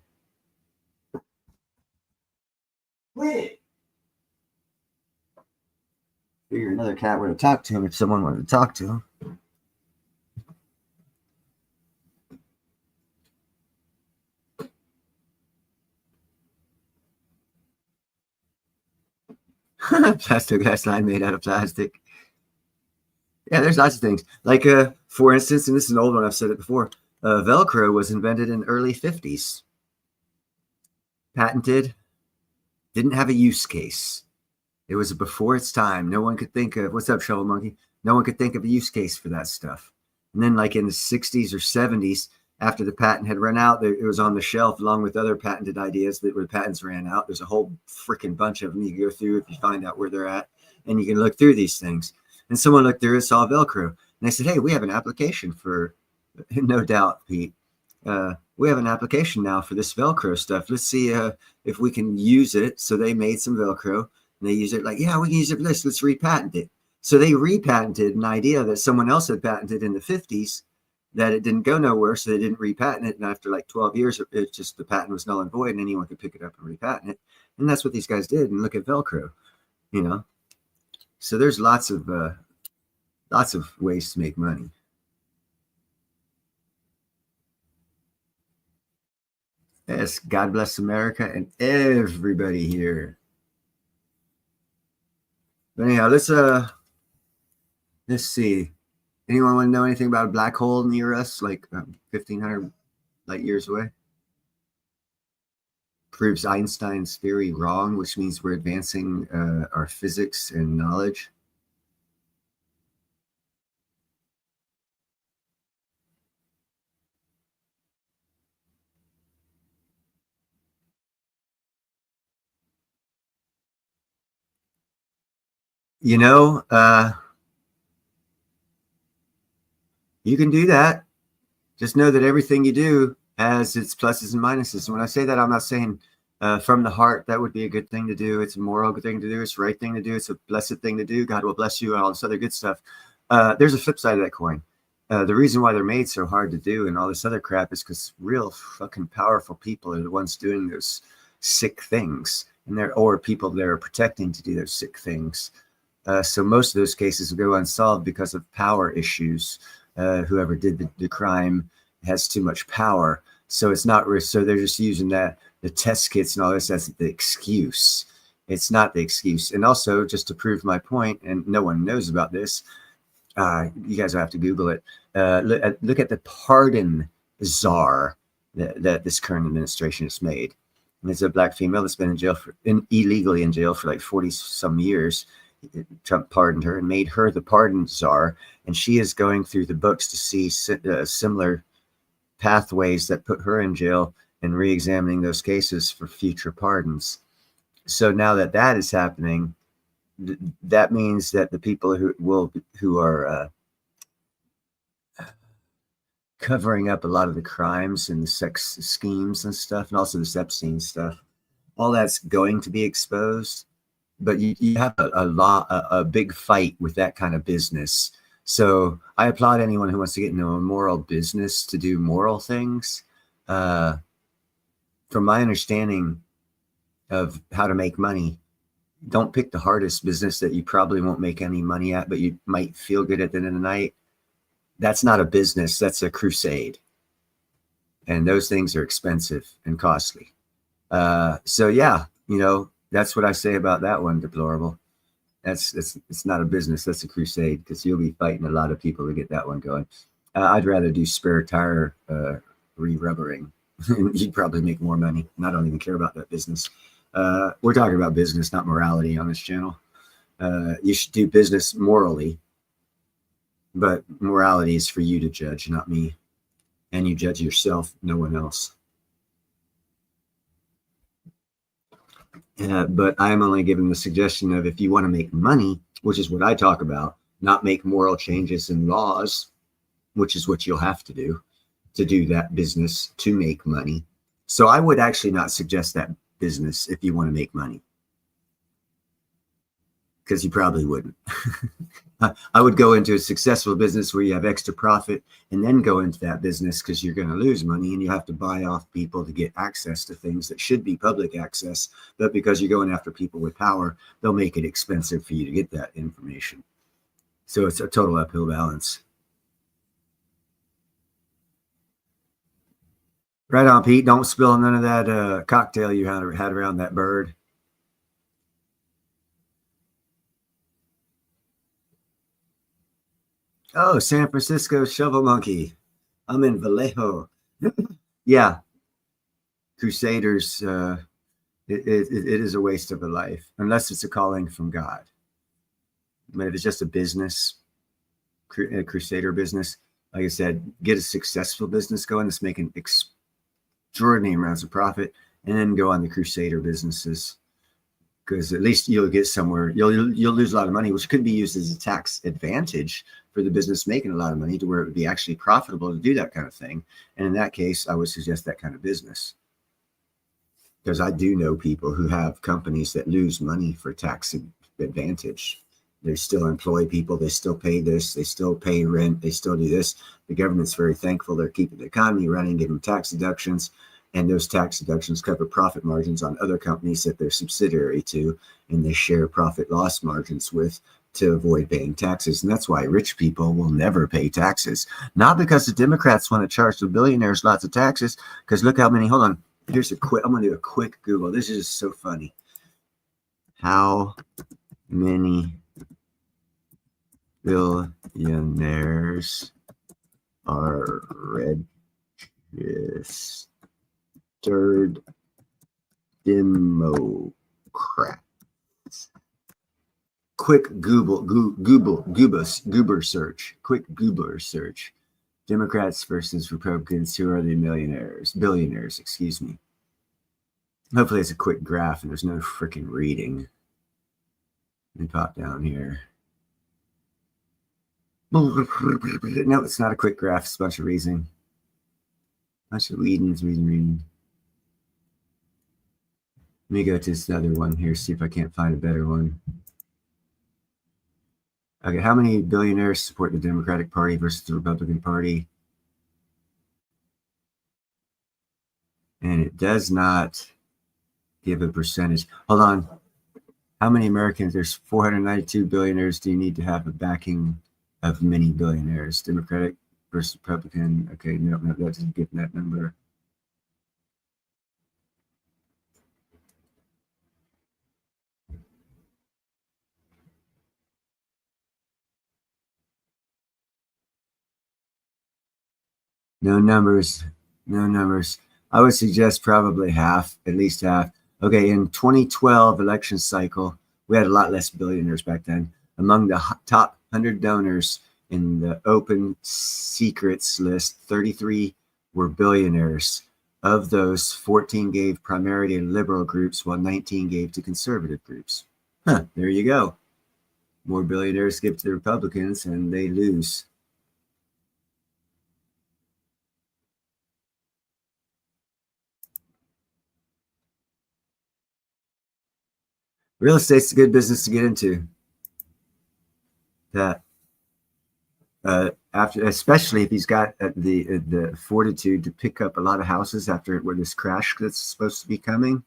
Quit it. Figure another cat would have talked to him if someone wanted to talk to him. Plexiglass line made out of plastic. Yeah, there's lots of things. Like, for instance, and this is an old one, I've said it before, Velcro was invented in the early 50s. Patented. Didn't have a use case. It was before its time. No one could think of, what's up, Shovel Monkey? No one could think of a use case for that stuff. And then like in the 60s or 70s, after the patent had run out, it was on the shelf along with other patented ideas that where the patents ran out. There's a whole freaking bunch of them you can go through if you find out where they're at. And you can look through these things. And someone looked through it, saw Velcro. And they said, hey, we have an application for, no doubt, Pete. We have an application now for this Velcro stuff. Let's see if we can use it. So they made some Velcro. And they use it like, yeah, we can use it for this. Let's repatent it. So they repatented an idea that someone else had patented in the 50s that it didn't go nowhere. So they didn't repatent it. And after like 12 years, it just, the patent was null and void and anyone could pick it up and repatent it. And that's what these guys did. And look at Velcro, you know? So there's lots of ways to make money. Yes, God bless America and everybody here. But anyhow, let's see. Anyone want to know anything about a black hole near us, like 1,500 light years away? Proves Einstein's theory wrong, which means we're advancing our physics and knowledge. You know, you can do that. Just know that everything you do has its pluses and minuses. And when I say that, I'm not saying from the heart, that would be a good thing to do. It's a moral good thing to do. It's the right thing to do. It's a blessed thing to do. God will bless you and all this other good stuff. There's a flip side of that coin. The reason why they're made so hard to do and all this other crap is because real fucking powerful people are the ones doing those sick things. And or people they're protecting to do those sick things. So most of those cases will go unsolved because of power issues. Whoever did the crime has too much power. So it's not, so they're just using the test kits and all this as the excuse. It's not the excuse. And also, just to prove my point, and no one knows about this, you guys will have to Google it. Look at the pardon czar that this current administration has made. And it's a black female that's been in jail illegally in jail for like 40 some years. Trump pardoned her and made her the pardon czar, and she is going through the books to see similar pathways that put her in jail and re-examining those cases for future pardons. So now that that is happening, that means that the people who are covering up a lot of the crimes and the sex schemes and stuff, and also this Epstein stuff, all that's going to be exposed. But you have a big fight with that kind of business. So I applaud anyone who wants to get into a moral business to do moral things. From my understanding of how to make money, don't pick the hardest business that you probably won't make any money at, but you might feel good at the end of the night. That's not a business. That's a crusade. And those things are expensive and costly. So yeah, you know, that's what I say about that one, Deplorable. It's not a business. That's a crusade, because you'll be fighting a lot of people to get that one going. I'd rather do spare tire re-rubbering. You'd probably make more money. And I don't even care about that business. We're talking about business, not morality on this channel. You should do business morally, but morality is for you to judge, not me. And you judge yourself, no one else. But I'm only giving the suggestion of, if you want to make money, which is what I talk about, not make moral changes in laws, which is what you'll have to do that business to make money. So I would actually not suggest that business if you want to make money, because you probably wouldn't. I would go into a successful business where you have extra profit and then go into that business, because you're going to lose money and you have to buy off people to get access to things that should be public access. But because you're going after people with power, they'll make it expensive for you to get that information. So it's a total uphill balance. Right on, Pete. Don't spill none of that cocktail you had around that bird. Oh, San Francisco Shovel Monkey. I'm in Vallejo. Yeah. Crusaders, it is a waste of a life, unless it's a calling from God. But if it's just a business, a crusader business, like I said, get a successful business going that's making extraordinary amounts of profit, and then go on the crusader businesses, because at least you'll get somewhere. You'll lose a lot of money, which could be used as a tax advantage for the business making a lot of money, to where it would be actually profitable to do that kind of thing. And in that case, I would suggest that kind of business, because I do know people who have companies that lose money for tax advantage. They still employ people. They still pay this. They still pay rent. They still do this. The government's very thankful. They're keeping the economy running, giving them tax deductions. And those tax deductions cover profit margins on other companies that they're subsidiary to, and they share profit loss margins with, to avoid paying taxes. And that's why rich people will never pay taxes. Not because the Democrats want to charge the billionaires lots of taxes, because look how many, hold on. Here's a quick, I'm going to do a quick Google. This is just so funny. How many billionaires are registered Democrats? Quick Goober search. Quick Goober search. Democrats versus Republicans. Who are the billionaires, excuse me. Hopefully it's a quick graph and there's no freaking reading. Let me pop down here. No, it's not a quick graph. It's a bunch of reading. Reading. Let me go to this other one here, see if I can't find a better one. Okay, how many billionaires support the Democratic Party versus the Republican Party? And it does not give a percentage. Hold on. How many Americans? There's 492 billionaires. Do you need to have a backing of many billionaires? Democratic versus Republican. Okay, no, that doesn't give that number. No numbers. I would suggest probably half, at least half. Okay, in 2012 election cycle, we had a lot less billionaires back then. Among the top 100 donors in the open secrets list, 33 were billionaires. Of those, 14 gave primarily to liberal groups, while 19 gave to conservative groups. There you go. More billionaires give to the Republicans, and they lose. Real estate's a good business to get into. That after, especially if he's got the fortitude to pick up a lot of houses after where this crash that's supposed to be coming,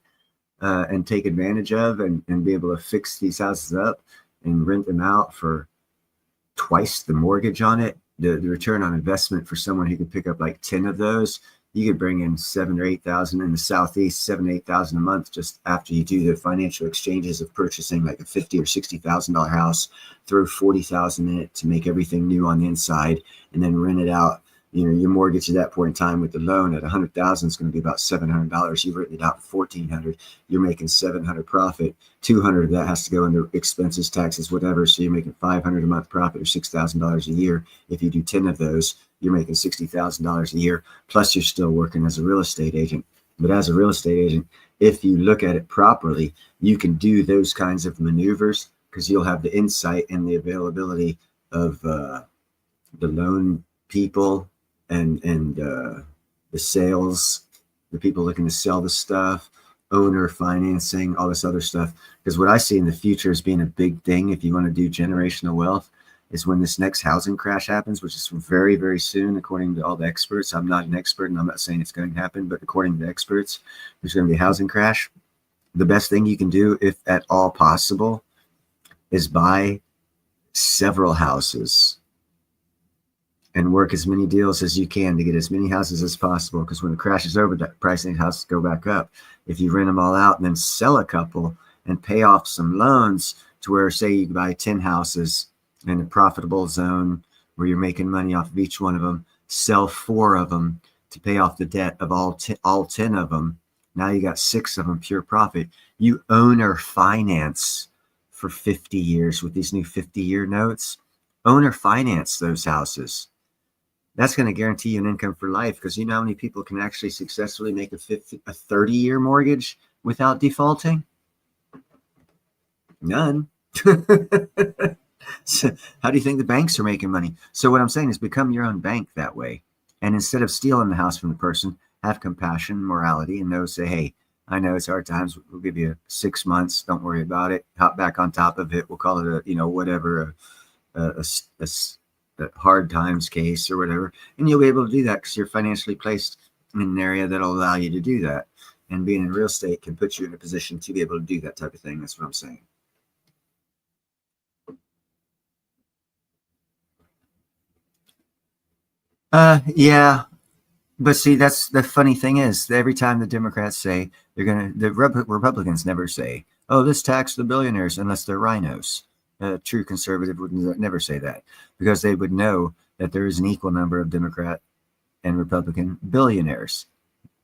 and take advantage of, and be able to fix these houses up and rent them out for twice the mortgage on it. The return on investment for someone who could pick up like 10 of those, you could bring in 7,000 or 8,000 in the Southeast, 7,000 to 8,000 a month, just after you do the financial exchanges of purchasing like a $50,000 or $60,000 house, throw 40,000 in it to make everything new on the inside, and then rent it out. You know, your mortgage at that point in time with the loan at 100,000 is going to be about $700. You've written it out for 1,400. You're making 700 profit. 200 of that has to go into expenses, taxes, whatever. So you're making 500 a month profit, or $6,000 a year. If you do 10 of those, you're making $60,000 a year. Plus, you're still working as a real estate agent. But as a real estate agent, if you look at it properly, you can do those kinds of maneuvers because you'll have the insight and the availability of the loan people and the sales, the people looking to sell the stuff, owner financing, all this other stuff. Because what I see in the future as being a big thing, if you want to do generational wealth, is when this next housing crash happens, which is very, very soon, according to all the experts. I'm not an expert, and I'm not saying it's going to happen, but according to the experts, there's going to be a housing crash. The best thing you can do, if at all possible, is buy several houses and work as many deals as you can to get as many houses as possible. Because when the crash is over, the price of houses go back up. If you rent them all out and then sell a couple and pay off some loans to where, say, you buy 10 houses in a profitable zone where you're making money off of each one of them, sell 4 of them to pay off the debt of all 10 of them. Now you got 6 of them pure profit. You owner finance for 50 years with these new 50-year notes. Owner finance those houses. That's going to guarantee you an income for life, because you know how many people can actually successfully make a 30-year mortgage without defaulting? None. So how do you think the banks are making money? So what I'm saying is become your own bank that way. And instead of stealing the house from the person, have compassion, morality, and know, say, hey, I know it's hard times. We'll give you 6 months. Don't worry about it. Hop back on top of it. We'll call it a hard times case or whatever. And you'll be able to do that because you're financially placed in an area that'll allow you to do that. And being in real estate can put you in a position to be able to do that type of thing. That's what I'm saying. Yeah. But see, that's the funny thing is every time the Democrats say the Republicans never say, oh, this tax the billionaires, unless they're rhinos. A true conservative would never say that, because they would know that there is an equal number of Democrat and Republican billionaires.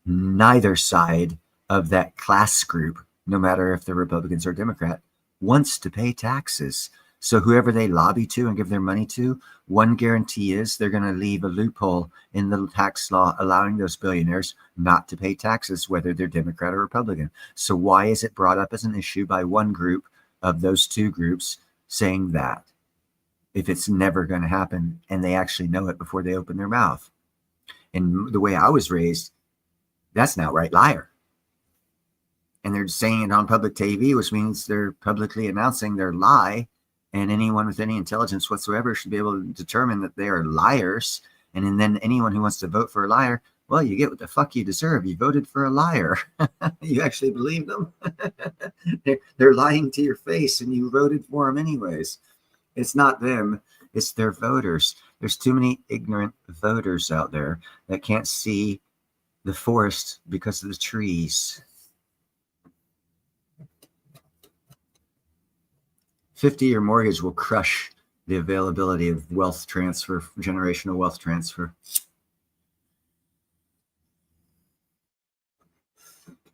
Neither side of that class group, no matter if they're Republicans or Democrat, wants to pay taxes. So whoever they lobby to and give their money to, one guarantee is they're going to leave a loophole in the tax law allowing those billionaires not to pay taxes, whether they're Democrat or Republican. So why is it brought up as an issue by one group of those two groups saying that, if it's never going to happen and they actually know it before they open their mouth? And the way I was raised, that's an outright liar. And they're saying it on public TV, which means they're publicly announcing their lie. And anyone with any intelligence whatsoever should be able to determine that they are liars. And then anyone who wants to vote for a liar, well, you get what the fuck you deserve. You voted for a liar. You actually believe them. They're lying to your face, and you voted for them anyways. It's not them. It's their voters. There's too many ignorant voters out there that can't see the forest because of the trees. 50-year mortgage will crush the availability of wealth transfer, generational wealth transfer.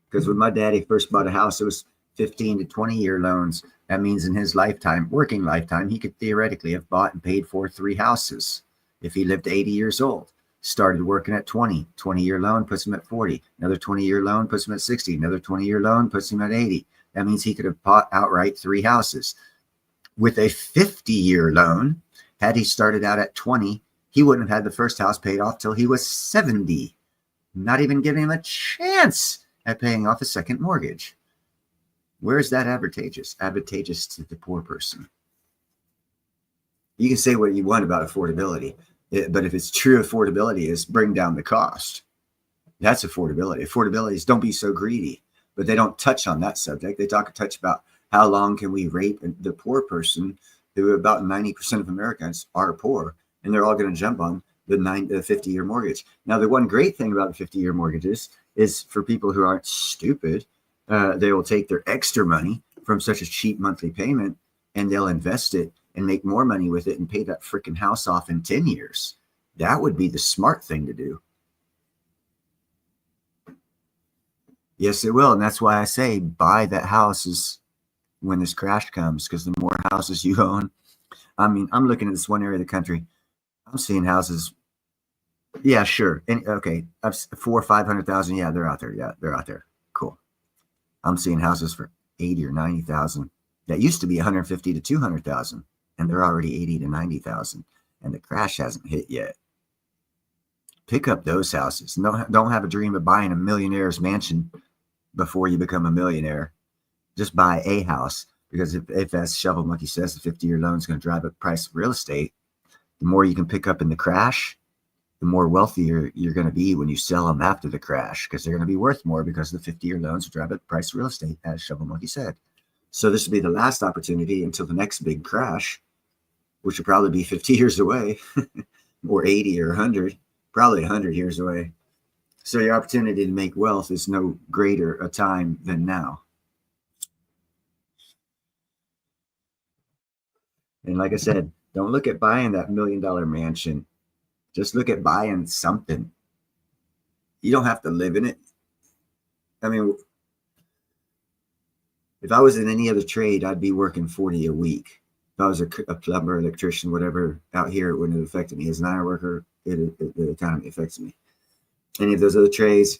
Because when my daddy first bought a house, it was 15 to 20-year loans. That means in his lifetime, working lifetime, he could theoretically have bought and paid for 3 houses if he lived 80 years old. Started working at 20-year loan puts him at 40. Another 20-year loan puts him at 60. Another 20-year loan puts him at 80. That means he could have bought outright 3 houses. With a 50-year loan, had he started out at 20, he wouldn't have had the first house paid off till he was 70. Not even giving him a chance at paying off a second mortgage. Where is that advantageous? Advantageous to the poor person. You can say what you want about affordability, but if it's true affordability is bring down the cost, that's affordability. Affordability is don't be so greedy, but they don't touch on that subject. They touch about how long can we rape the poor person, who about 90% of Americans are poor, and they're all going to jump on the 50-year mortgage. Now, the one great thing about the 50-year mortgages is for people who aren't stupid, they will take their extra money from such a cheap monthly payment and they'll invest it and make more money with it and pay that freaking house off in 10 years. That would be the smart thing to do. Yes, it will. And that's why I say buy that house when this crash comes, because the more houses you own, I mean, I'm looking at this one area of the country. I'm seeing houses. Yeah, sure. Okay. 400,000 or 500,000. Yeah, they're out there. Yeah, they're out there. Cool. I'm seeing houses for 80 or 90,000 that used to be 150 to 200,000, and they're already 80 to 90,000, and the crash hasn't hit yet. Pick up those houses. Don't have a dream of buying a millionaire's mansion before you become a millionaire. Just buy a house, because if as Shovel Monkey says, the 50-year loan is going to drive up the price of real estate. The more you can pick up in the crash, the more wealthier you're going to be when you sell them after the crash, because they're going to be worth more, because the 50-year loans will drive up the price of real estate, as Shovel Monkey said. So this will be the last opportunity until the next big crash, which will probably be 50 years away, or 80 or 100, probably 100 years away. So your opportunity to make wealth is no greater a time than now. And like I said, don't look at buying that $1 million mansion. Just look at buying something. You don't have to live in it. I mean, if I was in any other trade, I'd be working 40 a week. If I was a plumber, electrician, whatever, out here, it wouldn't have affected me. As an iron worker, the economy affects me. Any of those other trades,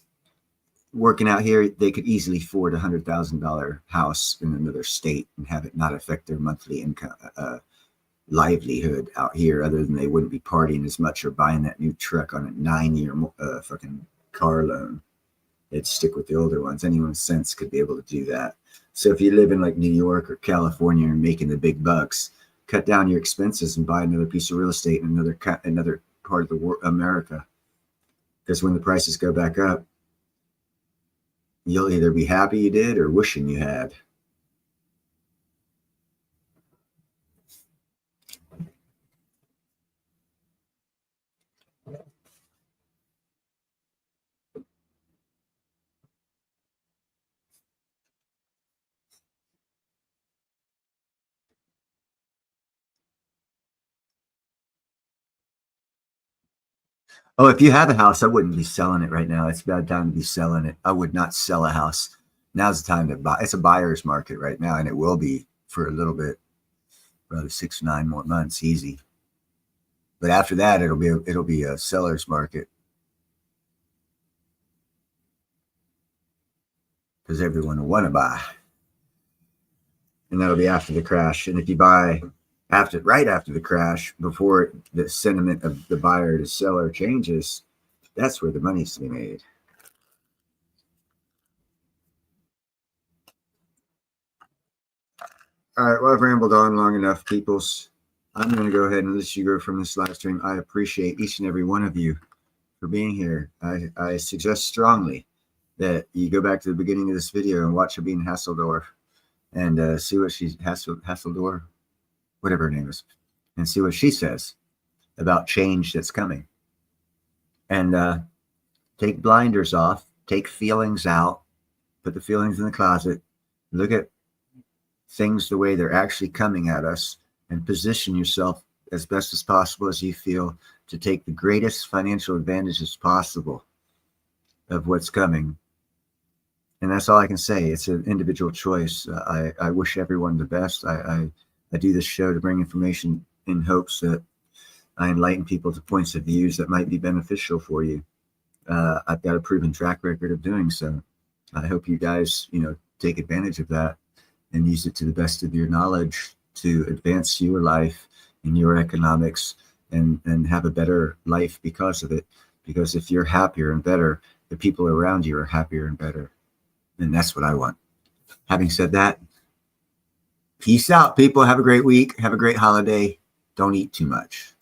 working out here, they could easily afford a $100,000 house in another state and have it not affect their monthly income, livelihood out here, other than they wouldn't be partying as much or buying that new truck on a 9-year fucking car loan. They'd stick with the older ones. Anyone's sense could be able to do that. So if you live in like New York or California and making the big bucks, cut down your expenses and buy another piece of real estate in another part of the world, America. Because when the prices go back up, you'll either be happy you did or wishing you had. Oh, if you have a house, I wouldn't be selling it right now. It's a bad time to be selling it. I would not sell a house. Now's the time to buy. It's a buyer's market right now, and it will be for a little bit, probably 6 to 9 more months, easy. But after that, it'll be a seller's market, because everyone will want to buy, and that'll be after the crash. And if you buy right after the crash, before the sentiment of the buyer to seller changes, that's where the money's to be made. All right, well, I've rambled on long enough, peoples. I'm going to go ahead and let you go from this live stream. I appreciate each and every one of you for being here. I suggest strongly that you go back to the beginning of this video and watch Sabine Hasseldorf and see what she's Hasseldorf, whatever her name is, and see what she says about change that's coming. And take blinders off, take feelings out, put the feelings in the closet, look at things the way they're actually coming at us, and position yourself as best as possible as you feel to take the greatest financial advantages possible of what's coming. And that's all I can say. It's an individual choice. I wish everyone the best. I do this show to bring information in hopes that I enlighten people to points of views that might be beneficial for you. I've got a proven track record of doing so. I hope you guys, take advantage of that and use it to the best of your knowledge to advance your life and your economics and have a better life because of it. Because if you're happier and better, the people around you are happier and better. And that's what I want. Having said that, peace out, people. Have a great week. Have a great holiday. Don't eat too much.